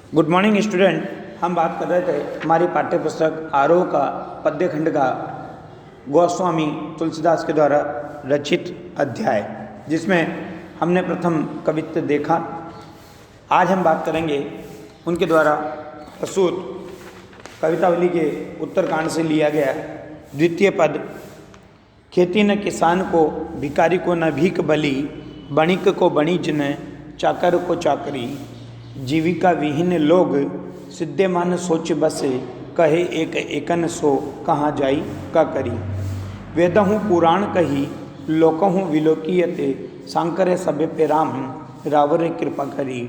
Good morning student. हम बात कर रहे थे हमारी पाठ्य पुस्तक आरोह का पद्य खंड का गोस्वामी तुलसीदास के द्वारा रचित अध्याय, जिसमें हमने प्रथम कवित्व देखा। आज हम बात करेंगे उनके द्वारा प्रस्तुत कवितावली के उत्तरकांड से लिया गया द्वितीय पद। खेती न किसान को, भिखारी को न भीख बली, बणिक को बणिज न, चाकर को चाकरी, जीविका विहीन लोग, सिद्धमान सोच बसे, कहे एक एकन सो, कहाँ जाई का करी। वेदहूँ पुराण कही, लोकहूँ विलोकियते, सांकरे सबे पे राम, रावरे कृपा करी।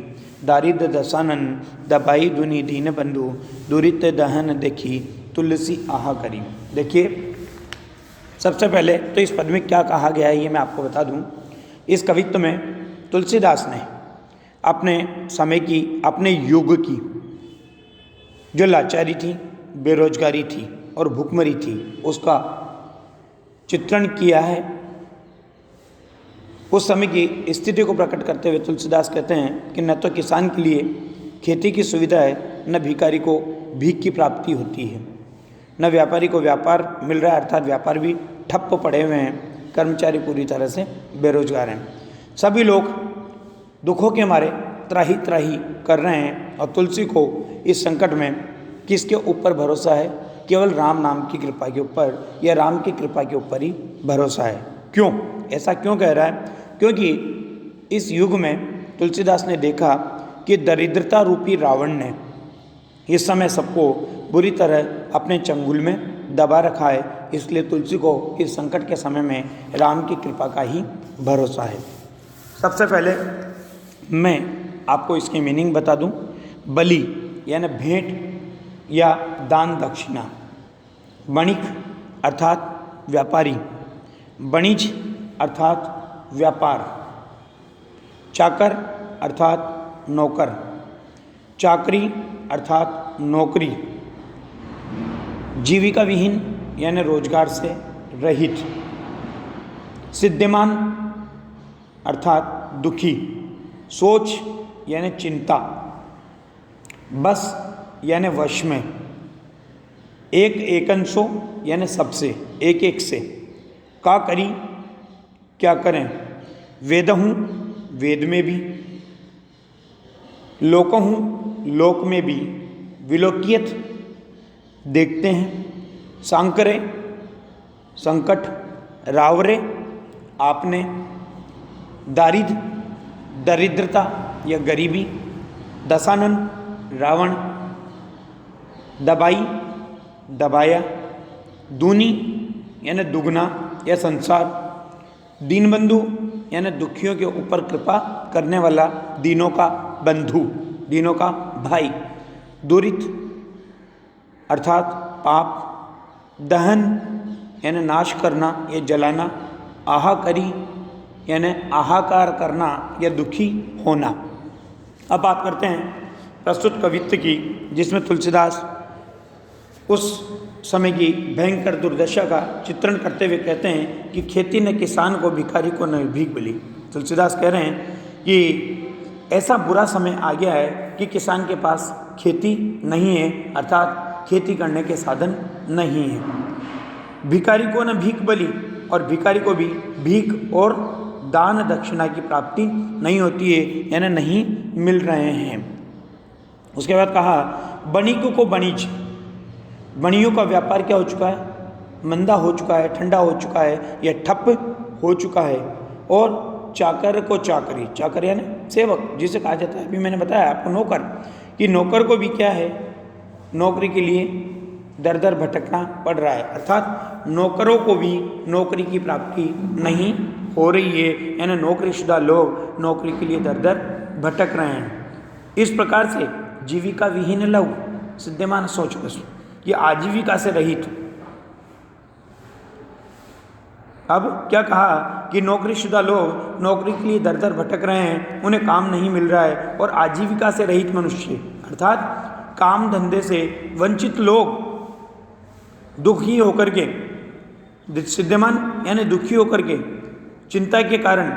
दारिद दसानन, दबाई दुनि दीन बंधु, दुरित दहन देखी, तुलसी आहा करी। देखिए, सबसे पहले तो इस पद में क्या कहा गया है ये मैं आपको बता दूं। इस कवित्व में तुलसीदास ने अपने समय की, अपने युग की जो लाचारी थी, बेरोजगारी थी और भूखमरी थी, उसका चित्रण किया है। उस समय की स्थिति को प्रकट करते हुए तुलसीदास कहते हैं कि न तो किसान के लिए खेती की सुविधा है, न भिखारी को भीख की प्राप्ति होती है, न व्यापारी को व्यापार मिल रहा है, अर्थात व्यापार भी ठप्प पड़े हुए हैं, कर्मचारी पूरी तरह से बेरोजगार हैं। सभी लोग दुखों के मारे त्राही त्राही कर रहे हैं और तुलसी को इस संकट में किसके ऊपर भरोसा है? केवल राम नाम की कृपा के ऊपर, या राम की कृपा के ऊपर ही भरोसा है। क्यों? ऐसा क्यों कह रहा है? क्योंकि इस युग में तुलसीदास ने देखा कि दरिद्रता रूपी रावण ने इस समय सबको बुरी तरह अपने चंगुल में दबा रखा है। इसलिए तुलसी को इस संकट के समय में राम की कृपा का ही भरोसा है। सबसे पहले मैं आपको इसकी मीनिंग बता दूं। बलि यानी भेंट या दान दक्षिणा, बणिक अर्थात व्यापारी, बणिज अर्थात व्यापार, चाकर अर्थात नौकर, चाकरी अर्थात नौकरी, जीविका विहीन यानी रोजगार से रहित, सिद्धमान अर्थात दुखी, सोच यानी चिंता, बस यानी वश में, एक एकंशो यानी सबसे, एक एक से, का करी क्या करें, वेदहूँ वेद में भी, लोकहूँ लोक में भी, विलोकियत देखते हैं, सांकरे संकट, रावरे आपने, दारिद दरिद्रता या गरीबी, दसानन रावण, दबाई दबाया, दूनी यानी दुगना या संसार, दीनबंधु यानी दुखियों के ऊपर कृपा करने वाला, दीनों का बंधु, दीनों का भाई, दुरित अर्थात पाप, दहन यानी नाश करना या जलाना, आहा करी यानी आहाकार करना या दुखी होना। अब बात करते हैं प्रस्तुत कवित्व की, जिसमें तुलसीदास उस समय की भयंकर दुर्दशा का चित्रण करते हुए कहते हैं कि खेती न किसान को, भिखारी को न भीख बली। तुलसीदास कह रहे हैं कि ऐसा बुरा समय आ गया है कि किसान के पास खेती नहीं है, अर्थात खेती करने के साधन नहीं है। भिखारी को न भीख बली, और भिखारी को भी भीख और दान दक्षिणा की प्राप्ति नहीं होती है, यानी नहीं मिल रहे हैं। उसके बाद कहा बणिक को बणिज, बणियों का व्यापार क्या हो चुका है? मंदा हो चुका है, ठंडा हो चुका है या ठप हो चुका है। और चाकर को चाकरी, चाकर यानी सेवक जिसे कहा जाता है, अभी मैंने बताया आपको नौकर, कि नौकर को भी क्या है, नौकरी के लिए दर दर भटकना पड़ रहा है, अर्थात नौकरों को भी नौकरी की प्राप्ति नहीं हो रही है, यानी नौकरीशुदा लोग नौकरी के लिए दर दर भटक रहे हैं। इस प्रकार से जीविका विहीन लघु, सिद्धमान सोच बस, ये आजीविका से रहित। अब क्या कहा कि नौकरीशुदा लोग नौकरी के लिए दर दर भटक रहे हैं, उन्हें काम नहीं मिल रहा है, और आजीविका से रहित मनुष्य अर्थात काम धंधे से वंचित लोग दुखी होकर के, सिद्धमान यानी दुखी होकर के, चिंता के कारण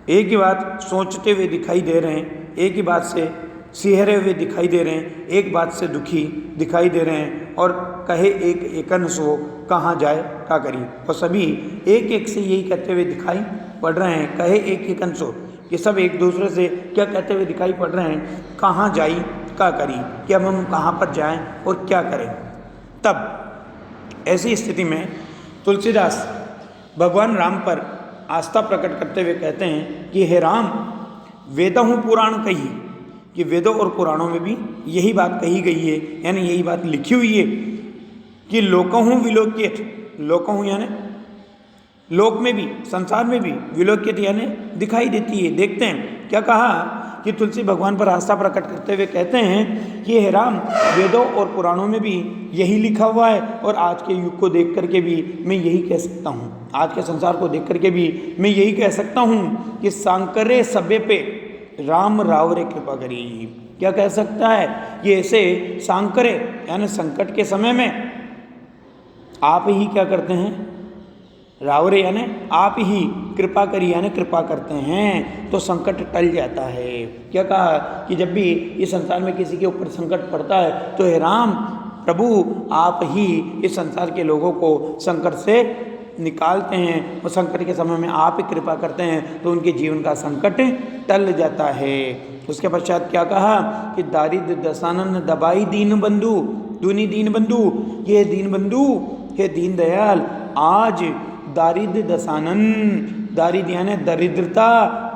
एक ही बात सोचते हुए दिखाई दे रहे हैं, एक ही बात से सिहरे हुए दिखाई दे रहे हैं, एक बात से दुखी दिखाई दे रहे हैं, और कहे एक एकन सो कहाँ जाए का करी। और सभी एक एक से यही कहते हुए दिखाई पड़ रहे हैं, कहे एक एकन सो, ये सब एक दूसरे से क्या कहते हुए दिखाई पड़ रहे हैं, कहाँ जाई का करी, कि अब हम कहाँ पर जाएं और क्या करें। तब ऐसी स्थिति में तुलसीदास भगवान राम पर आस्था प्रकट करते हुए कहते हैं कि हे राम, वेदहु पुराण कही, कि वेदों और पुराणों में भी यही बात कही गई है, यानी यही बात लिखी हुई है कि लोकहु विलोक्यत, लोकहु यानी लोक में भी, संसार में भी, विलोक्यत यानी दिखाई देती है, देखते हैं। क्या कहा कि तुलसी भगवान पर आस्था प्रकट करते हुए कहते हैं कि हे राम, वेदों और पुराणों में भी यही लिखा हुआ है, और आज के युग को देख करके भी मैं यही कह सकता हूँ, आज के संसार को देख करके भी मैं यही कह सकता हूँ कि सांकरे सबे पे राम रावरे कृपा करी। क्या कह सकता है? ये ऐसे सांकरे यानी संकट के समय में आप ही क्या करते हैं, रावरे यानी आप ही कृपा करी यानी कृपा करते हैं तो संकट टल जाता है। क्या कहा कि जब भी इस संसार में किसी के ऊपर संकट पड़ता है तो हे राम प्रभु आप ही इस संसार के लोगों को संकट से निकालते हैं, और संकट के समय में आप ही कृपा करते हैं तो उनके जीवन का संकट टल जाता है। उसके पश्चात क्या कहा कि दारिद्र दशानन दबाई दीन बंधु, दूनी दीन बंधु, ये दीन बंधु, हे दीन दयाल, आज दारिद्र दशानन, दारिद्र यानी दरिद्रता,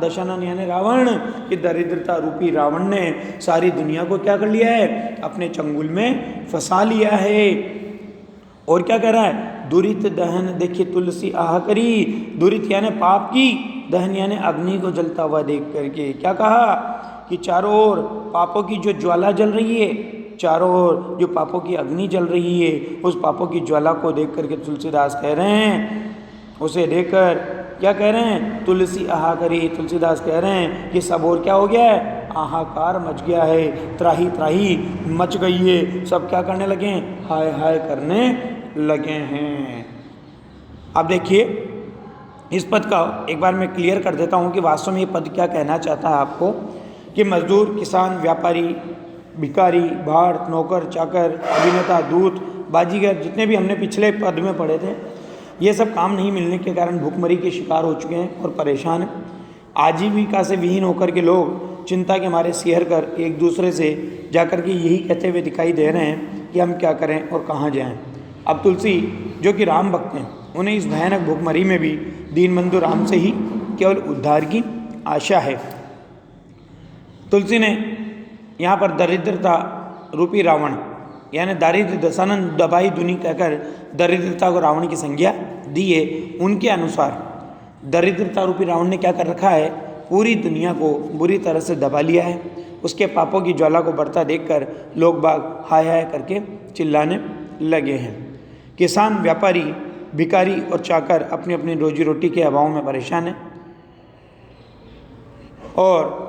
दशानन यानी रावण, कि दरिद्रता रूपी रावण ने सारी दुनिया को क्या कर लिया है, अपने चंगुल में फंसा लिया है। और क्या कह रहा है, दुरित दहन देखे तुलसी आह करी, दुरित यानी पाप की, दहन यानी अग्नि को जलता हुआ देख करके क्या कहा कि चारों ओर पापों की जो ज्वाला जल रही है, चारों ओर जो पापों की अग्नि जल रही है, उस पापों की ज्वाला को देख करके तुलसीदास कह रहे हैं, उसे देखकर क्या कह रहे हैं, तुलसी आहा करी, तुलसीदास कह रहे हैं कि सब और क्या हो गया है, आहाकार मच गया है, त्राही त्राही मच गई है, सब क्या करने लगे हैं, हाय हाय करने लगे हैं। अब देखिए इस पद का एक बार मैं क्लियर कर देता हूँ कि वास्तव में ये पद क्या कहना चाहता है आपको, कि मजदूर, किसान, व्यापारी, भिखारी, भाड़, नौकर, चाकर, अभिनेता, दूत, बाजीगर, जितने भी हमने पिछले पद में पढ़े थे, ये सब काम नहीं मिलने के कारण भूखमरी के शिकार हो चुके हैं और परेशान हैं। आजीविका से विहीन होकर के लोग चिंता के मारे सिहर कर एक दूसरे से जाकर के यही कहते हुए दिखाई दे रहे हैं कि हम क्या करें और कहाँ जाएं। अब तुलसी जो कि राम भक्त हैं, उन्हें इस भयानक भूखमरी में भी दीनबंधु राम से ही केवल उद्धार की आशा है। तुलसी ने यहाँ पर दरिद्रता रूपी रावण यानी दारिद्र दशानन दबाई दुनी कहकर दरिद्रता को रावण की संज्ञा दी है। उनके अनुसार दरिद्रता रूपी रावण ने क्या कर रखा है, पूरी दुनिया को बुरी तरह से दबा लिया है। उसके पापों की ज्वाला को बढ़ता देखकर लोग बाग हाय हाय करके चिल्लाने लगे हैं। किसान, व्यापारी, भिखारी और चाकर अपनी अपनी रोजी रोटी के अभाव में परेशान हैं। और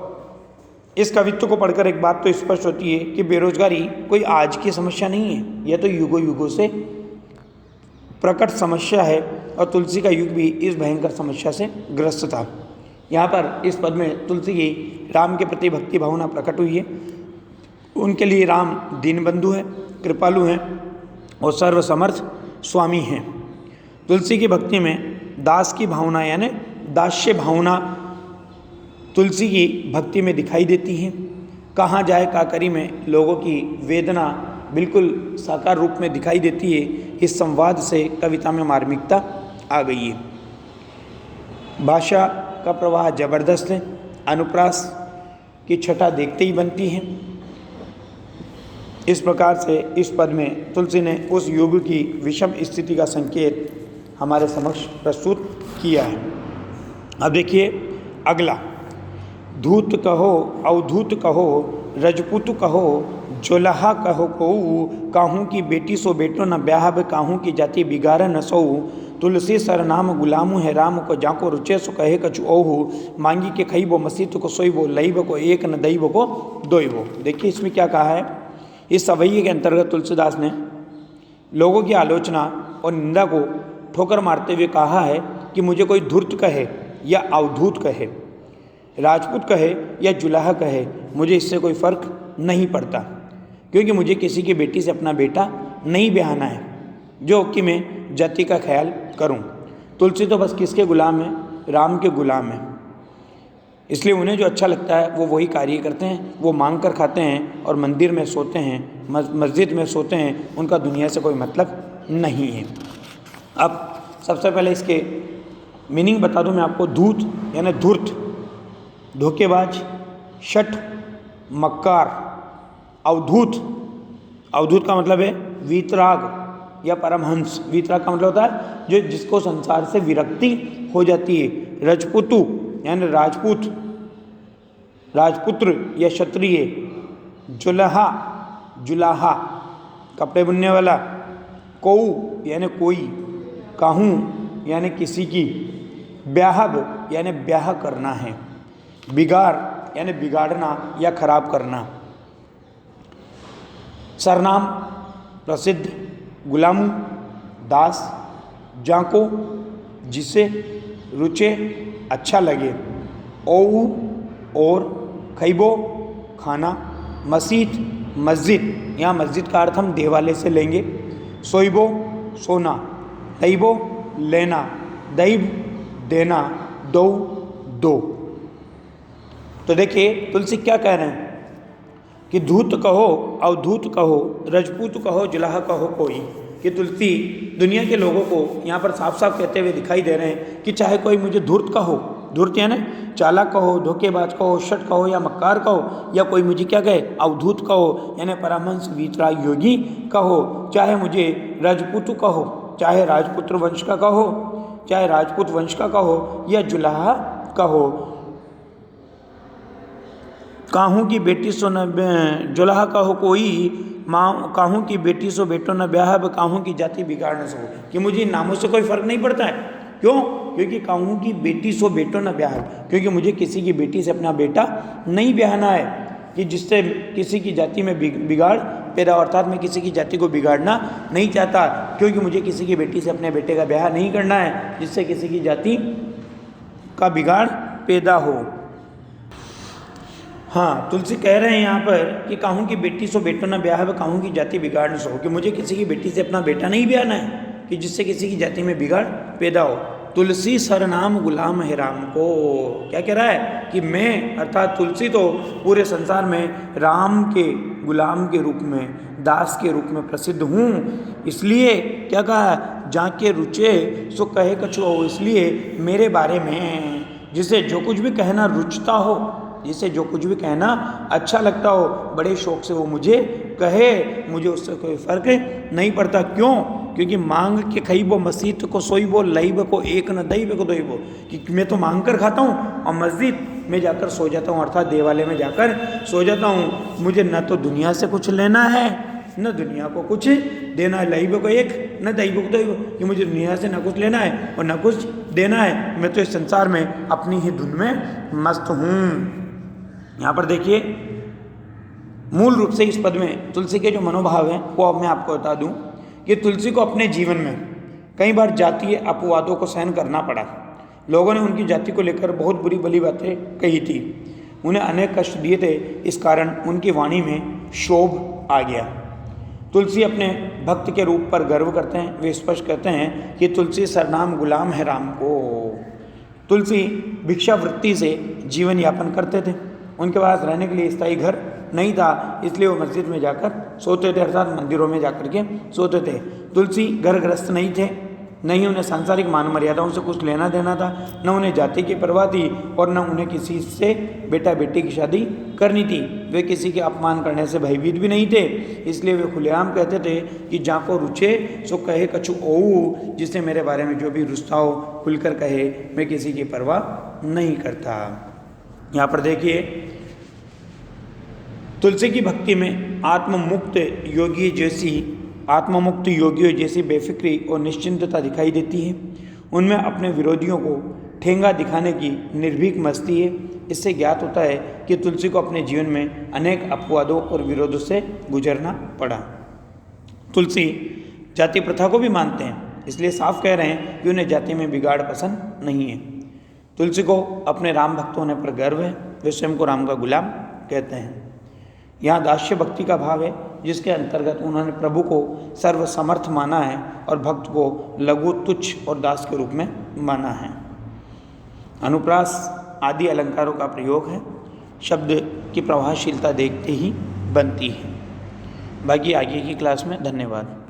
इस कवित्व को पढ़कर एक बात तो स्पष्ट होती है कि बेरोजगारी कोई आज की समस्या नहीं है, यह तो युगों युगों से प्रकट समस्या है, और तुलसी का युग भी इस भयंकर समस्या से ग्रस्त था। यहाँ पर इस पद में तुलसी की राम के प्रति भक्ति भावना प्रकट हुई है। उनके लिए राम दीनबंधु है, कृपालु हैं और सर्वसमर्थ स्वामी हैं। तुलसी की भक्ति में दास की भावना यानी दास्य भावना तुलसी की भक्ति में दिखाई देती है। कहाँ जाए काकरी में लोगों की वेदना बिल्कुल साकार रूप में दिखाई देती है। इस संवाद से कविता में मार्मिकता आ गई है। भाषा का प्रवाह जबरदस्त है, अनुप्रास की छटा देखते ही बनती है। इस प्रकार से इस पद में तुलसी ने उस युग की विषम स्थिति का संकेत हमारे समक्ष प्रस्तुत किया है। अब देखिए अगला, धूत कहो अवधूत कहो रजपूत कहो जोलहा कहो कोऊ, काहू की बेटी सो बेटो न ब्याहब, काहू की जाति बिगाड़ न सोऊ, तुलसी सर नाम गुलामू है राम को, जाको रुचे सो कहे कछु ओहू, मांगी के खईबो मसीत को सोईबो, लईब को एक न दईब को दोईबो। देखिए इसमें क्या कहा है, इस सवैये के अंतर्गत तुलसीदास ने लोगों की आलोचना और निंदा को ठोकर मारते हुए कहा है कि मुझे कोई धूर्त कहे या अवधूत कहे, राजपूत कहे या जुलाहा कहे, मुझे इससे कोई फ़र्क नहीं पड़ता, क्योंकि मुझे किसी की बेटी से अपना बेटा नहीं ब्याहना है जो कि मैं जाति का ख्याल करूं। तुलसी तो बस किसके गुलाम है? राम के गुलाम है। इसलिए उन्हें जो अच्छा लगता है वो वही कार्य करते हैं, वो मांग कर खाते हैं और मंदिर में सोते हैं, मस्जिद में सोते हैं, उनका दुनिया से कोई मतलब नहीं है। अब सबसे पहले इसके मीनिंग बता दूं मैं आपको। धूत यानी धूर्त, धोखेबाज, शठ, मक्कार, अवधूत। अवधूत का मतलब है वीतराग या परमहंस। वीतराग का मतलब होता है जो जिसको संसार से विरक्ति हो जाती है। रजपुतु यानी राजपूत, राजपुत्र या क्षत्रिय। जुलाहा, जुलाहा कपड़े बुनने वाला। कोऊ यानी कोई। काहू यानी किसी की। ब्याहब यानी ब्याह करना है। बिगाड़ यानी बिगाड़ना या खराब करना। सरनाम प्रसिद्ध, गुलामू दास, जाको जिसे, रुचे अच्छा लगे, ओऊ और, खैबो खाना, मसीत मस्जिद, यहाँ मस्जिद का अर्थ हम देवालय से लेंगे, सोइबो सोना, दैबो लेना, दैब देना, दो दो। तो देखिए तुलसी क्या कह रहे हैं कि धूत कहो, अवधूत कहो, रजपूत कहो, जुलाहा कहो कोई, कि तुलसी दुनिया के लोगों को यहाँ पर साफ साफ कहते हुए दिखाई दे रहे हैं कि चाहे कोई मुझे धूर्त कहो, धूर्त यानी चालाक कहो, धोखेबाज कहो, शठ कहो या मक्कार कहो, या कोई मुझे क्या कहे अवधूत कहो यानी परमहंस वीतराग योगी कहो, चाहे मुझे राजपूत कहो, चाहे राजपुत्र वंश का कहो, चाहे राजपूत वंश का कहो या जुलाहा कहो। काहू की बेटी सो न जुलाहा कहो कोई, माँ काहू की बेटी सो बेटो न ब्याह, काहू की जाति बिगाड़ न सको, कि मुझे इन नामों से कोई फर्क नहीं पड़ता है। क्यों? क्योंकि काहू की बेटी सो बेटो न ब्याह, क्योंकि मुझे किसी की बेटी से अपना बेटा नहीं ब्याहना है कि जिससे किसी की जाति में बिगाड़ पैदा, अर्थात मैं किसी की जाति को बिगाड़ना नहीं चाहता, क्योंकि मुझे किसी की बेटी से अपने बेटे का ब्याह नहीं करना है जिससे किसी की जाति का बिगाड़ पैदा हो। हाँ, तुलसी कह रहे हैं यहाँ पर कि काहू की बेटी सो बेटो न ब्याह, काहू की जाति बिगाड़ न सो, कि मुझे किसी की बेटी से अपना बेटा नहीं ब्याहना है कि जिससे किसी की जाति में बिगाड़ पैदा हो। तुलसी सरनाम गुलाम है राम को, क्या कह रहा है कि मैं अर्थात तुलसी तो पूरे संसार में राम के गुलाम के रूप में, दास के रूप में प्रसिद्ध हूँ। इसलिए क्या कहा, जाके रुचे सो कहे कछु हो, इसलिए मेरे बारे में जिसे जो कुछ भी कहना रुचता हो, जिसे जो कुछ भी कहना अच्छा लगता हो, बड़े शौक से वो मुझे कहे, मुझे उससे कोई फ़र्क नहीं पड़ता। क्यों? क्योंकि मांग के खईबो मसीत को सोईबो, लईब को एक न दैब को दोईबो, कि मैं तो मांग कर खाता हूँ और मस्जिद में जाकर सो जाता हूँ, अर्थात देवालय में जाकर सो जाता हूँ। मुझे न तो दुनिया से कुछ लेना है न दुनिया को कुछ देना है। लईब को एक न दैब को दोईबो, कि मुझे दुनिया से न कुछ लेना है और न कुछ देना है। मैं तो इस संसार में अपनी ही धुन में मस्त हूँ। यहाँ पर देखिए मूल रूप से इस पद में तुलसी के जो मनोभाव हैं वो अब मैं आपको बता दूं कि तुलसी को अपने जीवन में कई बार जातीय अपवादों को सहन करना पड़ा। लोगों ने उनकी जाति को लेकर बहुत बुरी भली बातें कही थी, उन्हें अनेक कष्ट दिए थे, इस कारण उनकी वाणी में क्षोभ आ गया। तुलसी अपने भक्त के रूप पर गर्व करते हैं। वे स्पष्ट कहते हैं कि तुलसी सरनाम गुलाम है राम को। तुलसी भिक्षावृत्ति से जीवन यापन करते थे, उनके पास रहने के लिए स्थायी घर नहीं था, इसलिए वो मस्जिद में जाकर सोते थे, अर्थात मंदिरों में जाकर के सोते थे। तुलसी घरग्रस्त नहीं थे, नहीं उन्हें सांसारिक मान मर्यादाओं से कुछ लेना देना था, न उन्हें जाति की परवाह थी और न उन्हें किसी से बेटा बेटी की शादी करनी थी। वे किसी के अपमान करने से भयभीत भी नहीं थे, इसलिए वे खुलेआम कहते थे कि जाको रुचे सो कहे कछु ओऊ, जिससे मेरे बारे में जो भी रुचता हो खुलकर कहे, मैं किसी की परवाह नहीं करता। यहाँ पर देखिए तुलसी की भक्ति में आत्ममुक्त योगियों जैसी बेफिक्री और निश्चिंतता दिखाई देती है। उनमें अपने विरोधियों को ठेंगा दिखाने की निर्भीक मस्ती है। इससे ज्ञात होता है कि तुलसी को अपने जीवन में अनेक अपवादों और विरोधों से गुजरना पड़ा। तुलसी जाति प्रथा को भी मानते हैं, इसलिए साफ कह रहे हैं कि उन्हें जाति में बिगाड़ पसंद नहीं है। तुलसी को अपने राम भक्त होने पर गर्व है, वे स्वयं को राम का गुलाम कहते हैं। यहाँ दास्य भक्ति का भाव है, जिसके अंतर्गत उन्होंने प्रभु को सर्वसमर्थ माना है और भक्त को लघु, तुच्छ और दास के रूप में माना है। अनुप्रास आदि अलंकारों का प्रयोग है, शब्द की प्रभावशीलता देखते ही बनती है। बाकी आगे की क्लास में। धन्यवाद।